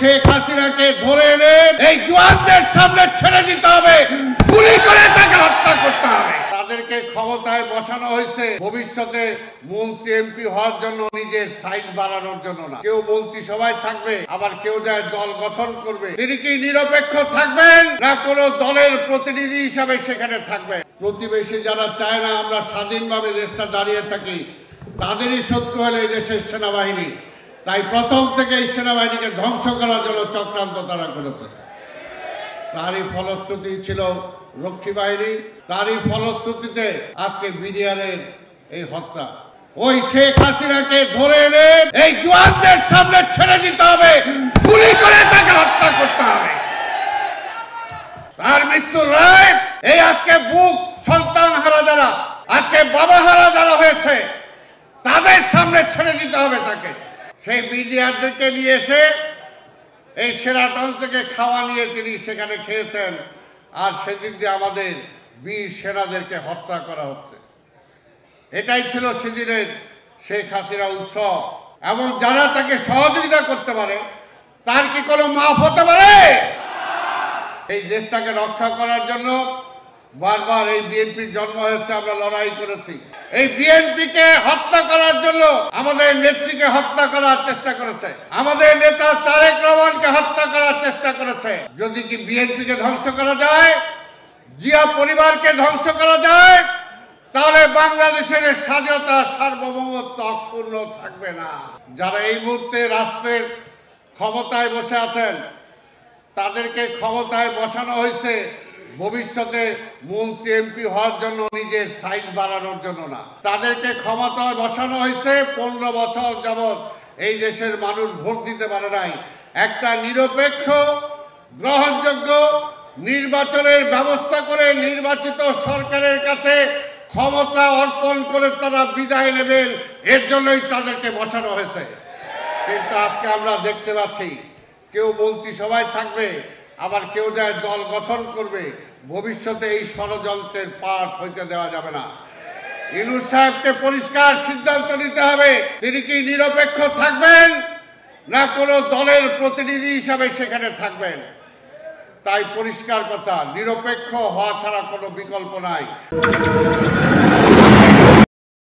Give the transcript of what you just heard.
শেখ হাসিনাকে ধরে এনে এই জওয়ানদের সামনে ছেড়ে দিতে হবে, গুলি করে তাকে হত্যা করতে হবে। তাদেরকে ক্ষমতায় বসানো হয়েছে ভবিষ্যতে মন্ত্রী এমপি হওয়ার জন্য, নিজের সাইজ বাড়ানোর জন্য না। কেউ মন্ত্রী সবাই থাকবে, আবার কেউ যায় দল গঠন করবে। তিনি কি নিরপেক্ষ থাকবেন, না কোনো দলের প্রতিনিধি হিসাবে সেখানে থাকবে? প্রতিবেশী যারা চায় না আমরা স্বাধীনভাবে দেশটা দাঁড়িয়ে থাকি, তাদেরই শত্রু হলে এই দেশের সেনাবাহিনী। তাই প্রথম থেকে এই সেনাবাহিনীকে ধ্বংস করার জন্য চক্রান্ত তারা করেছে। তারই ফলশ্রুতি ছিল রক্ষী বাহিনী, তারই ফলশ্রুতিতে আজকে বিডিআরের এই হত্যা। ওই শেখ হাসিনাকে ধরে এনে এই জওয়ানদের সামনে ছেড়ে দিতে হবে, গুলি করে তাকে হত্যা করতে হবে। তার মৃত্যুর রায় এই আজকে বুক সন্তান হারা যারা, আজকে বাবা হারা যারা হয়েছে, তাদের সামনে ছেড়ে দিতে হবে তাকে। সেই বিডিআরদেরকে নিয়ে এসে এই সেরাটন থেকে খাওয়া নিয়ে তিনি সেখানে খেয়েছেন, আর সেদিন দিয়ে আমাদের বীর সেনাদেরকে হত্যা করা হচ্ছে। এটাই ছিল সেদিনের শেখ হাসিনা উৎসব। এবং যারা তাকে সহযোগিতা করতে পারে তার কি কোনো মাফ হতে পারে? এই দেশটাকে রক্ষা করার জন্য বারবার এই বিএনপির জন্ম হয়েছে, আমরা লড়াই করেছি। এই বিএনপিকে হত্যা করার জন্য আমাদের নেত্রীকে হত্যা করার চেষ্টা করেছে, আমাদের নেতা তারেক রহমানকে হত্যা করার চেষ্টা করেছে। যদি কি বিএনপিকে ধ্বংস করা যায়, জিয়া পরিবারকে ধ্বংস করা যায়, তাহলে বাংলাদেশের স্বাধীনতা সার্বভৌমত্ব অক্ষুণ্ণ থাকবে না। যারা এই মুহূর্তে রাষ্ট্রের ক্ষমতায় বসে আছেন, তাদেরকে ক্ষমতায় বসানো হয়েছে ভবিষ্যতে মন্ত্রী এমপি হওয়ার জন্য, নিজের সাইজ বাড়ানোর জন্য না। তাদেরকে ক্ষমতায় বসানো হয়েছে 15 বছর যাবৎ এই দেশের মানুষ ভোট দিতে পারে নাই। একটা নিরপেক্ষ গ্রহণযোগ্য নির্বাচনের ব্যবস্থা করে নির্বাচিত সরকারের কাছে ক্ষমতা অর্পণ করে তারা বিদায় নেবেন, এর জন্যই তাদেরকে বসানো হয়েছে। কিন্তু আজকে আমরা দেখতে পাচ্ছি কেউ মন্ত্রী সবাই থাকবে, আবার কেউ যায় দল গঠন করবে। ভবিষ্যতে এই ষড়যন্ত্রের পার্ট হইতে দেওয়া যাবে না। ইউনূস সাহেবকে পরিষ্কার সিদ্ধান্ত নিতে হবে, তিনি কি নিরপেক্ষ থাকবেন, না কোনো দলের প্রতিনিধি হিসাবে সেখানে থাকবেন। তাই পরিষ্কার কথা, নিরপেক্ষ হওয়া ছাড়া কোনো বিকল্প নাই।